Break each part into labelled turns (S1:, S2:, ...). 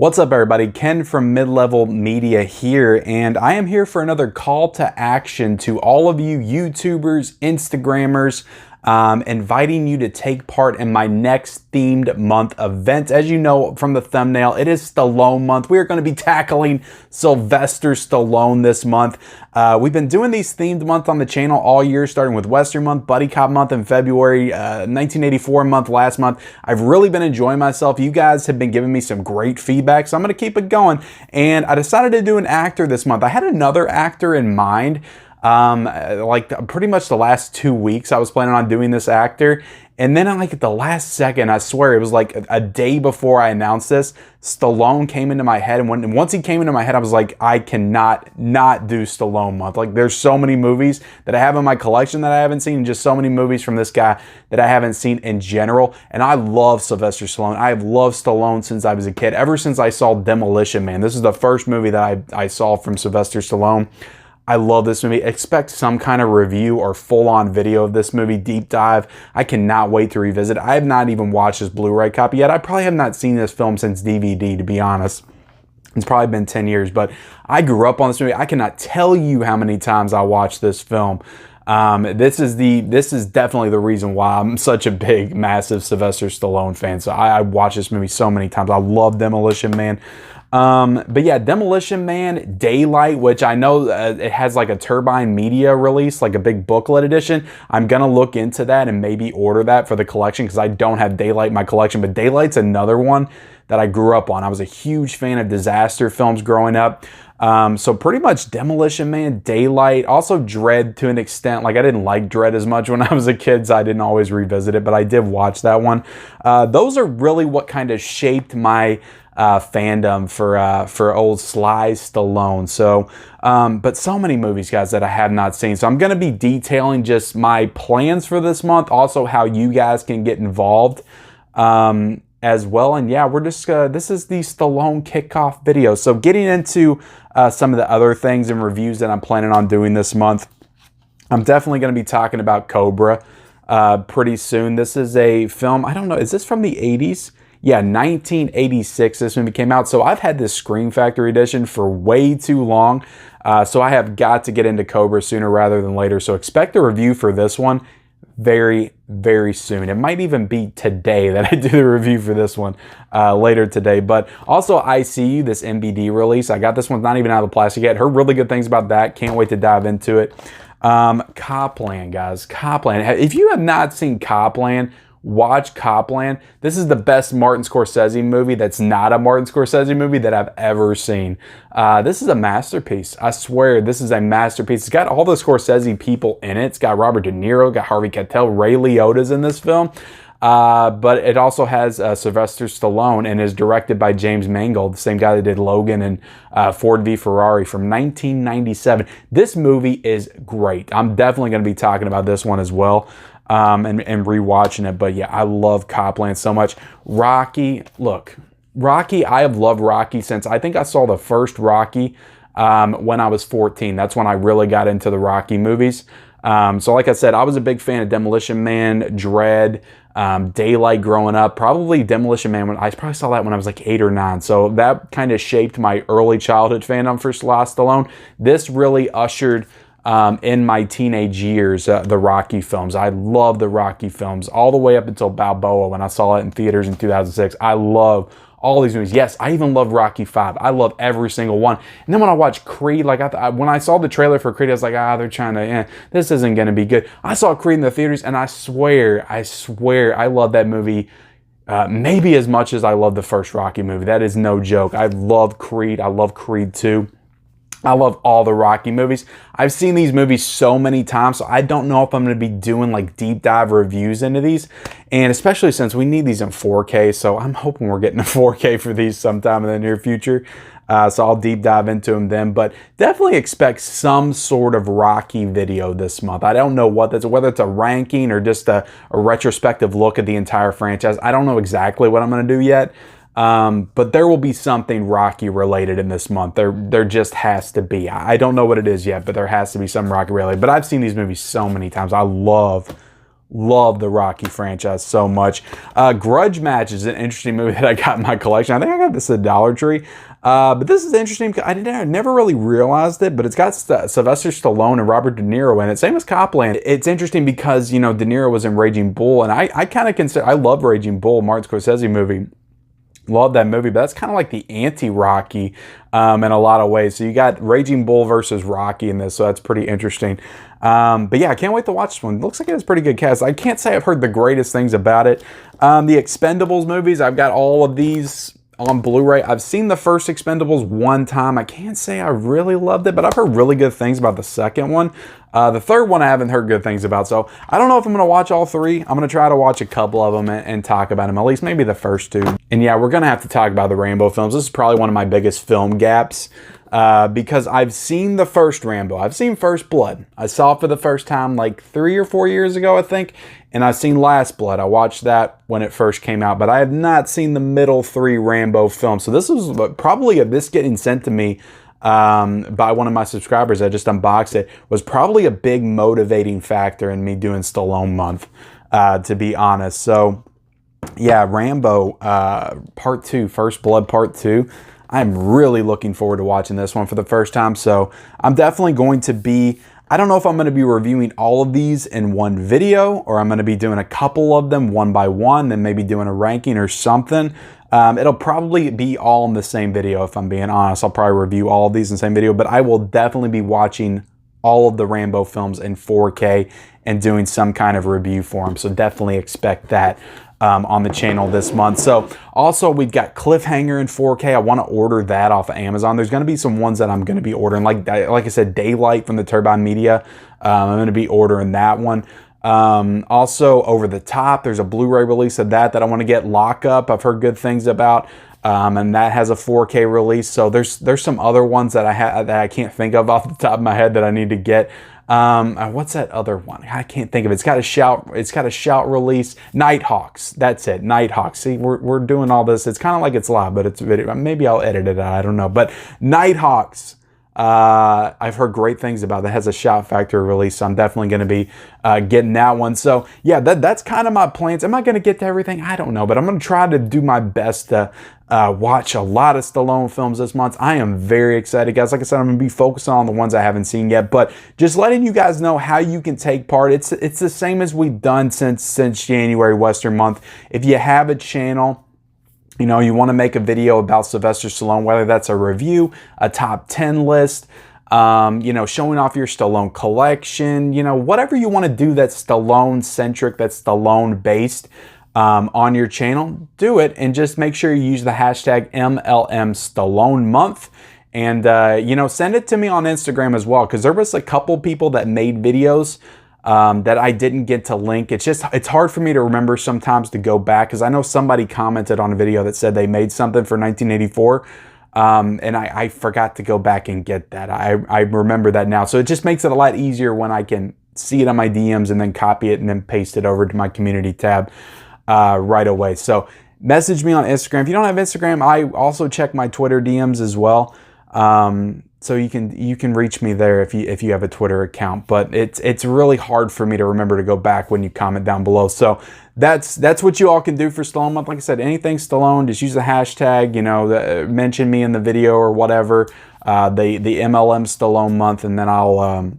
S1: What's up, everybody? Ken from Mid-Level Media here, and I am here for another call to action to all of you YouTubers, Instagrammers, inviting you to take part in my next themed month event. As you know from the thumbnail, it is Stallone month. We are going to be tackling Sylvester Stallone this month. We've been doing these themed months on the channel all year, starting with Western month, Buddy Cop month in February, 1984 month last month. I've really been enjoying myself. You guys have been giving me some great feedback, so I'm going to keep it going. And I decided to do an actor this month. I had another actor in mind. Like pretty much the last 2 weeks I was planning on doing this actor, and then at the last second, I swear it was like a day before I announced this, Stallone came into my head, and once he came into my head, I was like, I cannot not do Stallone month. Like, there's so many movies that I have in my collection that I haven't seen, and just so many movies from this guy that I haven't seen in general. And I love Sylvester Stallone. I have loved Stallone since I was a kid, ever since I saw Demolition Man. This is the first movie that I saw from Sylvester Stallone. I love this movie. Expect some kind of review or full-on video of this movie, deep dive. I cannot wait to revisit. I have not even watched this Blu-ray copy yet. I probably have not seen this film since DVD, to be honest. It's probably been 10 years, but I grew up on this movie. I cannot tell you how many times I watched this film. This is definitely the reason why I'm such a big, massive Sylvester Stallone fan. So I watched this movie so many times. I love Demolition Man. But yeah, Demolition Man, Daylight, which I know it has like a Turbine Media release, like a big booklet edition. I'm gonna look into that and maybe order that for the collection because I don't have Daylight in my collection. But Daylight's another one that I grew up on. I was a huge fan of disaster films growing up. So pretty much Demolition Man, Daylight, also Dread to an extent. Like, I didn't like Dread as much when I was a kid, so I didn't always revisit it, but I did watch that one. Those are really what kind of shaped my fandom for old Sly Stallone. So, but so many movies, guys, that I have not seen. So I'm going to be detailing just my plans for this month, also how you guys can get involved as well. And yeah, we're just, this is the Stallone kickoff video. So getting into some of the other things and reviews that I'm planning on doing this month, I'm definitely going to be talking about Cobra pretty soon. This is a film, I don't know, is this from the 80s? Yeah, 1986 this movie came out. So I've had this Scream Factory edition for way too long. So I have got to get into Cobra sooner rather than later. So expect a review for this one very, very soon. It might even be today that I do the review for this one later today. But also ICU, this MBD release. I got this one not even out of the plastic yet. Heard really good things about that. Can't wait to dive into it. Copland, guys. Copland. If you have not seen Copland, watch Copland. This is the best Martin Scorsese movie that's not a Martin Scorsese movie that I've ever seen. This is a masterpiece. I swear, this is a masterpiece. It's got all the Scorsese people in it. It's got Robert De Niro, got Harvey Keitel, Ray Liotta's in this film. But it also has Sylvester Stallone and is directed by James Mangold, the same guy that did Logan and Ford v Ferrari from 1997. This movie is great. I'm definitely going to be talking about this one as well. And rewatching it. But yeah, I love Copland so much. Rocky, look, Rocky, I have loved Rocky since I think I saw the first Rocky when I was 14. That's when I really got into the Rocky movies. So like I said, I was a big fan of Demolition Man, Dread, Daylight growing up. Probably Demolition Man, I probably saw that when I was like 8 or 9. So that kind of shaped my early childhood fandom for Sly Stallone. This really ushered in my teenage years, the Rocky films. I love the Rocky films all the way up until Balboa when I saw it in theaters in 2006. I love all these movies. Yes, I even love Rocky 5. I love every single one. And then when I watched Creed, like when I saw the trailer for Creed, I was like, they're trying to, this isn't going to be good. I saw Creed in the theaters, and I swear, I love that movie maybe as much as I love the first Rocky movie. That is no joke. I love Creed. I love Creed 2. I love all the Rocky movies. I've seen these movies so many times, so I don't know if I'm going to be doing like deep dive reviews into these. And especially since we need these in 4K, so I'm hoping we're getting a 4K for these sometime in the near future. So I'll deep dive into them then. But definitely expect some sort of Rocky video this month. I don't know what that's, whether it's a ranking or just a retrospective look at the entire franchise. I don't know exactly what I'm going to do yet. But there will be something Rocky related in this month. There just has to be. I don't know what it is yet, but there has to be some Rocky related. But I've seen these movies so many times. I love love the Rocky franchise so much. Grudge Match is an interesting movie that I got in my collection. I think I got this at Dollar Tree. But this is interesting because I never really realized it, but it's got Sylvester Stallone and Robert De Niro in it. Same as Copland. It's interesting because, you know, De Niro was in Raging Bull, and I kind of consider, I love Raging Bull, Martin Scorsese movie. Love that movie, but that's kind of like the anti-Rocky in a lot of ways. So you got Raging Bull versus Rocky in this, so that's pretty interesting. But yeah, I can't wait to watch this one. Looks like it has pretty good cast. I can't say I've heard the greatest things about it. The Expendables movies, I've got all of these on Blu-ray. I've seen the first Expendables one time. I can't say I really loved it, but I've heard really good things about the second one. The third one I haven't heard good things about, so I don't know if I'm going to watch all three. I'm going to try to watch a couple of them and talk about them, at least maybe the first two. And yeah, we're going to have to talk about the Rambo films. This is probably one of my biggest film gaps because I've seen the first Rambo. I've seen First Blood. I saw it for the first time like 3 or 4 years ago, I think. And I've seen Last Blood. I watched that when it first came out, but I have not seen the middle 3 Rambo films. So this was probably this getting sent to me by one of my subscribers. I just unboxed it. Was probably a big motivating factor in me doing Stallone month, to be honest. So yeah, Rambo Part 2, First Blood Part 2. I'm really looking forward to watching this one for the first time. So I'm definitely going to be, I don't know if I'm going to be reviewing all of these in one video, or I'm going to be doing a couple of them one by one, then maybe doing a ranking or something. It'll probably be all in the same video, if I'm being honest. I'll probably review all of these in the same video, but I will definitely be watching all of the Rambo films in 4K and doing some kind of review for them. So definitely expect that on the channel this month. So also we've got Cliffhanger in 4K. I want to order that off of Amazon. There's going to be some ones that I'm going to be ordering, like I said, Daylight from the Turbine Media. I'm going to be ordering that one. Also Over the Top, there's a Blu-ray release of that I want to get. Lockup, I've heard good things about, and that has a 4K release. So there's some other ones that I can't think of off the top of my head that I need to get. What's that other one? I can't think of it. It's got a shout release. Nighthawks. That's it. Nighthawks. See, we're doing all this. It's kind of like it's live, but it's video. Maybe I'll edit it out. I don't know. But Nighthawks. I've heard great things about that. Has a Shout Factory release, so I'm definitely going to be getting that one. So yeah, that's kind of my plans. Am I going to get to everything? I don't know, but I'm going to try to do my best to watch a lot of Stallone films this month. I am very excited, guys. Like I said, I'm going to be focusing on the ones I haven't seen yet, but just letting you guys know how you can take part. It's the same as we've done since January Western month. If you have a channel, you know, you want to make a video about Sylvester Stallone, whether that's a review, a top 10 list, you know, showing off your Stallone collection, you know, whatever you want to do that's Stallone centric, that's Stallone based on your channel, do it. And just make sure you use the hashtag MLM Stallone month. And, you know, send it to me on Instagram as well, because there was a couple people that made videos that I didn't get to link. It's hard for me to remember sometimes to go back, because I know somebody commented on a video that said they made something for 1984, and I forgot to go back and get that. I remember that now. So it just makes it a lot easier when I can see it on my DMs and then copy it and then paste it over to my community tab right away. So message me on Instagram. If you don't have Instagram, I also check my Twitter DMs as well. So you can reach me there if you have a Twitter account, but it's really hard for me to remember to go back when you comment down below. So that's what you all can do for Stallone month. Like I said, anything Stallone, just use the hashtag, you know, mention me in the video or whatever, the MLM Stallone month, and then I'll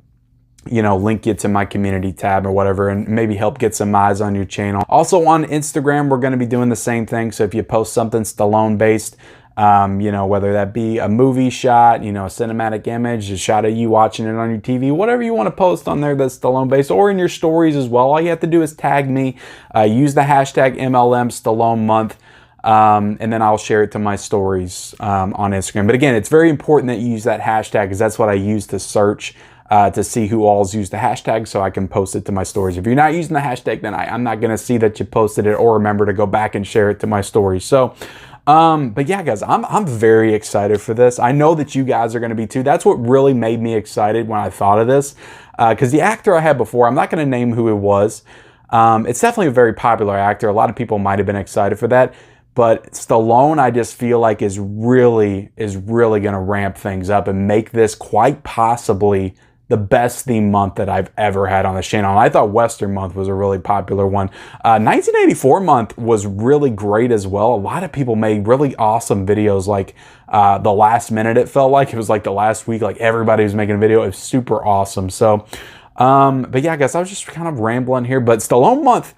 S1: you know, link you to my community tab or whatever, and maybe help get some eyes on your channel. Also on Instagram, we're going to be doing the same thing. So if you post something Stallone based, you know, whether that be a movie shot, you know, a cinematic image, a shot of you watching it on your TV, whatever you want to post on there that's Stallone based, or in your stories as well. All you have to do is tag me, use the hashtag MLM Stallone month, and then I'll share it to my stories on Instagram. But again, it's very important that you use that hashtag, because that's what I use to search to see who all's used the hashtag, so I can post it to my stories. If you're not using the hashtag, then I'm not going to see that you posted it or remember to go back and share it to my stories. So but yeah, guys, I'm very excited for this. I know that you guys are going to be too. That's what really made me excited when I thought of this, because the actor I had before, I'm not going to name who it was. It's definitely a very popular actor. A lot of people might have been excited for that, but Stallone, I just feel like is really going to ramp things up and make this quite possibly the best theme month that I've ever had on this channel. And I thought Western month was a really popular one. 1984 month was really great as well. A lot of people made really awesome videos, like the last minute, it felt like. It was like the last week, like everybody was making a video. It was super awesome. So, but yeah, I guess I was just kind of rambling here. But Stallone month,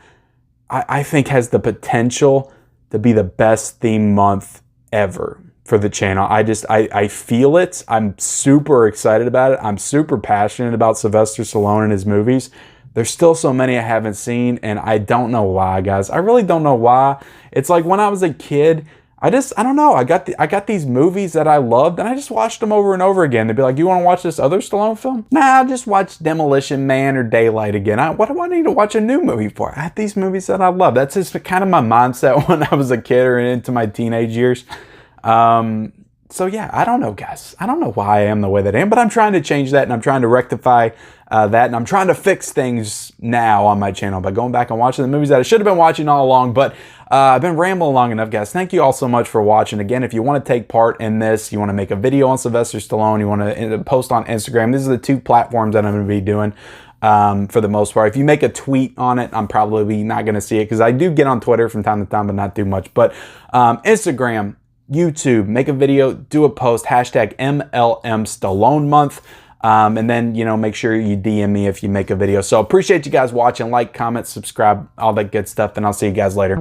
S1: I think, has the potential to be the best theme month ever for the channel. I feel it. I'm super excited about it. I'm super passionate about Sylvester Stallone and his movies. There's still so many I haven't seen, and I don't know why, guys. I really don't know why. It's like when I was a kid, I don't know. I got these movies that I loved, and I just watched them over and over again. They'd be like, "You want to watch this other Stallone film?" Nah, I'll just watch Demolition Man or Daylight again. What do I need to watch a new movie for? I have these movies that I love. That's just kind of my mindset when I was a kid or into my teenage years. So yeah, I don't know, guys. I don't know why I am the way that I am, but I'm trying to change that, and I'm trying to rectify that, and I'm trying to fix things now on my channel by going back and watching the movies that I should have been watching all along. But I've been rambling long enough, guys. Thank you all so much for watching. Again, if you want to take part in this, you want to make a video on Sylvester Stallone, you want to post on Instagram, these are the two platforms that I'm going to be doing for the most part. If you make a tweet on it, I'm probably not going to see it, because I do get on Twitter from time to time, but not too much. But Instagram, YouTube, make a video, do a post, hashtag MLM Stallone month. And then, you know, make sure you DM me if you make a video. So appreciate you guys watching. Like, comment, subscribe, all that good stuff. And I'll see you guys later.